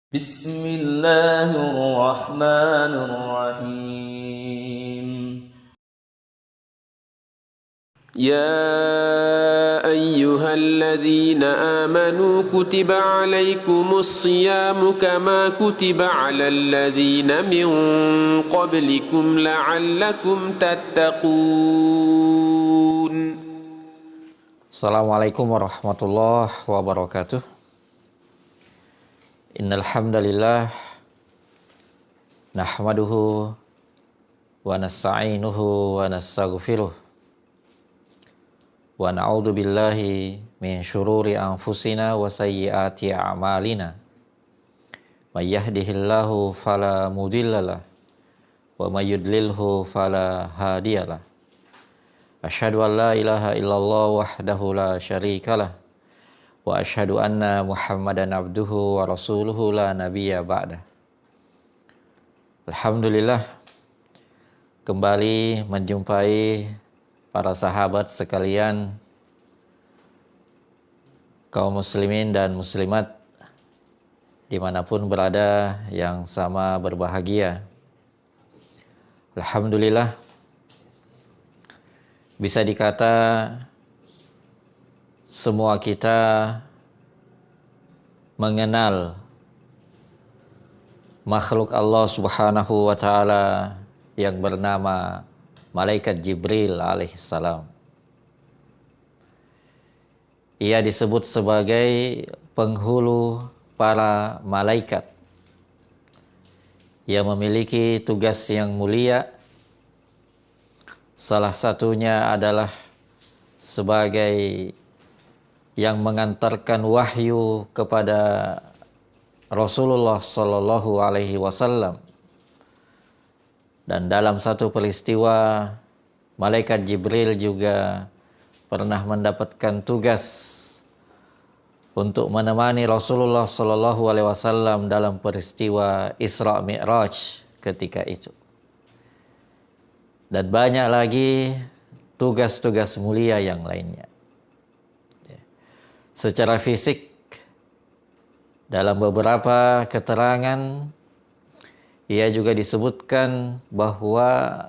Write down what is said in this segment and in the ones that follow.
Bismillahirrahmanirrahim. يا أيها الذين آمنوا كتب عليكم الصيام كما كتب على الذين من قبلكم لعلكم تتقون. Assalamualaikum warahmatullahi wabarakatuh. Innal hamdalillah nahmaduhu wa nasta'inuhu wa nastaghfiruh wa na'udzu billahi min syururi anfusina wa sayyiati a'malina. May yahdihillahu fala mudhillalah wa may yudlilhu fala hadiyalah. Asyhadu an la ilaha illallah wahdahu la syarikalah wa asyhadu anna Muhammadan abduhu wa rasuluhu la nabiyya ba'dah. Alhamdulillah, kembali menjumpai para sahabat sekalian, kaum muslimin dan muslimat dimanapun berada yang sama berbahagia. Alhamdulillah, bisa dikata semua kita mengenal makhluk Allah Subhanahu wa ta'ala yang bernama Malaikat Jibril alaihissalam. Ia disebut sebagai penghulu para malaikat yang memiliki tugas yang mulia. Salah satunya adalah sebagai yang mengantarkan wahyu kepada Rasulullah Sallallahu Alaihi Wasallam. Dan dalam satu peristiwa, Malaikat Jibril juga pernah mendapatkan tugas untuk menemani Rasulullah Sallallahu Alaihi Wasallam dalam peristiwa Isra Mi'raj ketika itu. Dan banyak lagi tugas-tugas mulia yang lainnya. Secara fisik, dalam beberapa keterangan, ia juga disebutkan bahwa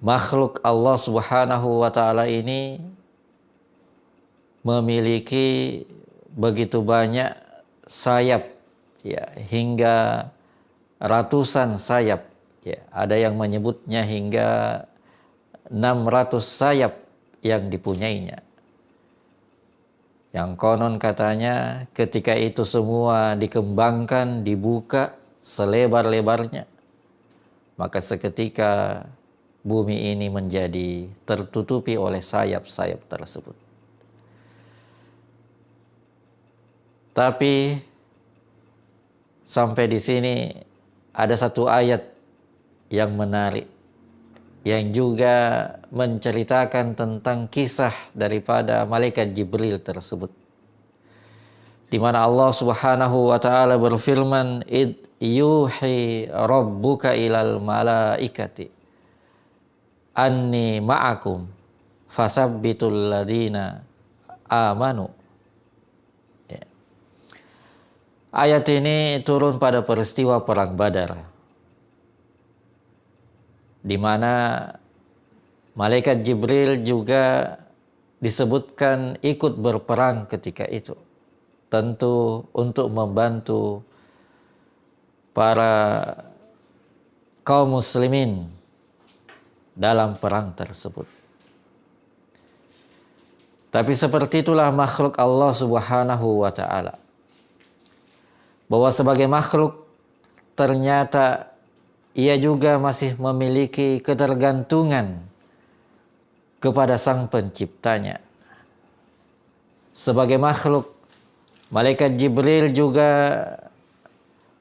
makhluk Allah Subhanahu wa ta'ala ini memiliki begitu banyak sayap, ya, hingga ratusan sayap. Ya, ada yang menyebutnya hingga 600 sayap yang dipunyainya. Yang konon katanya ketika itu semua dikembangkan, dibuka selebar-lebarnya, maka seketika bumi ini menjadi tertutupi oleh sayap-sayap tersebut. Tapi sampai di sini ada satu ayat yang menarik, yang juga menceritakan tentang kisah daripada Malaikat Jibril tersebut. Di mana Allah Subhanahu wa ta'ala berfirman, "Id yuhi rabbuka ilal malaikati anni ma'akum fasabbitul ladina amanu." Ya. Ayat ini turun pada peristiwa Perang Badar, di mana Malaikat Jibril juga disebutkan ikut berperang ketika itu. Tentu untuk membantu para kaum muslimin dalam perang tersebut. Tapi seperti itulah makhluk Allah Subhanahu wa ta'ala. Bahwa sebagai makhluk ternyata ia juga masih memiliki ketergantungan kepada Sang Penciptanya. Sebagai makhluk, Malaikat Jibril juga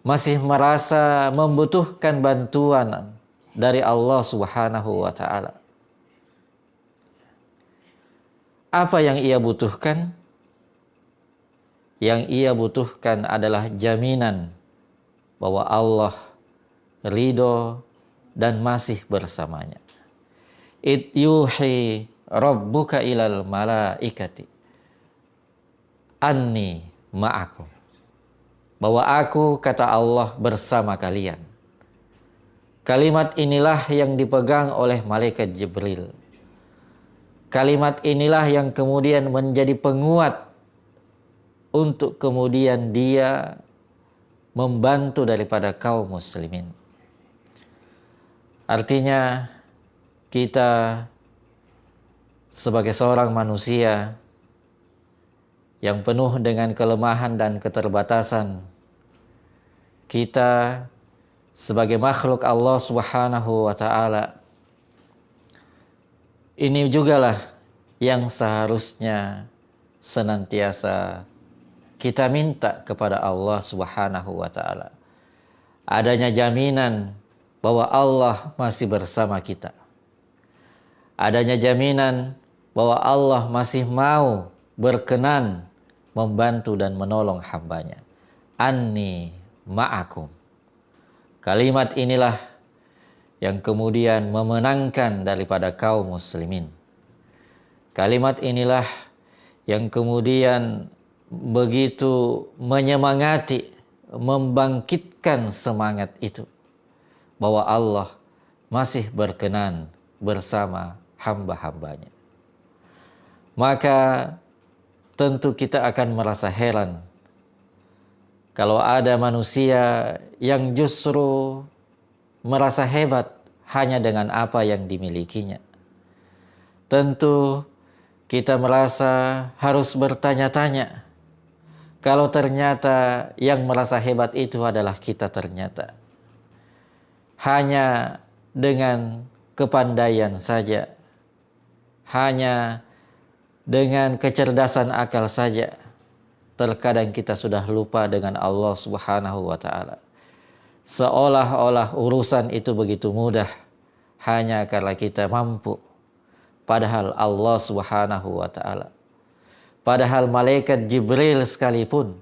masih merasa membutuhkan bantuan dari Allah Subhanahu wa ta'ala. Apa yang ia butuhkan? Yang ia butuhkan adalah jaminan bahwa Allah ridho dan masih bersamanya. Id yuhi rabbuka ilal malaikati anni ma'akum. bahwa aku, kata Allah, bersama kalian. Kalimat inilah yang dipegang oleh malaikat Jibril. Kalimat inilah yang kemudian menjadi penguat untuk kemudian dia membantu daripada kaum muslimin. Artinya kita sebagai seorang manusia yang penuh dengan kelemahan dan keterbatasan, kita sebagai makhluk Allah Subhanahu wa taala, ini jugalah yang seharusnya senantiasa kita minta kepada Allah Subhanahu wa taala. Adanya jaminan bahwa Allah masih bersama kita. Adanya jaminan bahwa Allah masih mau berkenan membantu dan menolong hambanya. Anni ma'akum. Kalimat inilah yang kemudian memenangkan daripada kaum muslimin. Kalimat inilah yang kemudian begitu menyemangati, membangkitkan semangat itu, bahwa Allah masih berkenan bersama hamba-hambanya. Maka tentu kita akan merasa heran kalau ada manusia yang justru merasa hebat hanya dengan apa yang dimilikinya. Tentu kita merasa harus bertanya-tanya kalau ternyata yang merasa hebat itu adalah kita ternyata. Hanya dengan kepandaian saja, hanya dengan kecerdasan akal saja, terkadang kita sudah lupa dengan Allah Subhanahu wa taala. Seolah-olah urusan itu begitu mudah hanya karena kita mampu. Padahal Allah Subhanahu wa taala, padahal malaikat Jibril sekalipun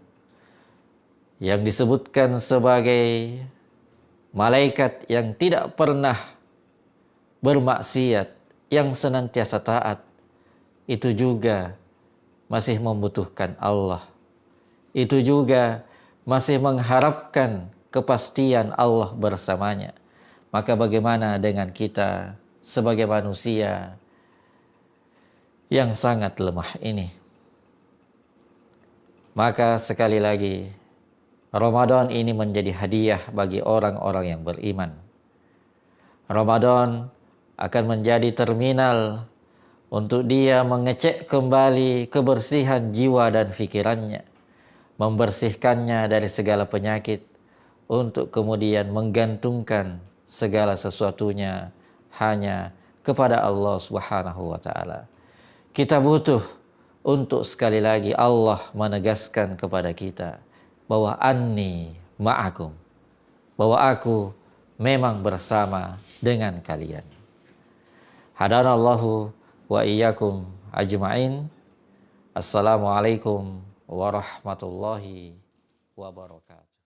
yang disebutkan sebagai malaikat yang tidak pernah bermaksiat, yang senantiasa taat, itu juga masih membutuhkan Allah. Itu juga masih mengharapkan kepastian Allah bersamanya. Maka bagaimana dengan kita sebagai manusia yang sangat lemah ini? Maka sekali lagi, Ramadan ini menjadi hadiah bagi orang-orang yang beriman. Ramadan akan menjadi terminal untuk dia mengecek kembali kebersihan jiwa dan pikirannya, membersihkannya dari segala penyakit, untuk kemudian menggantungkan segala sesuatunya hanya kepada Allah Subhanahu wa taala. Kita butuh untuk sekali lagi Allah menegaskan kepada kita bahwa anni ma'akum, bahwa aku memang bersama dengan kalian. Hadanallahu wa iyyakum ajma'in. Assalamualaikum warahmatullahi wabarakatuh.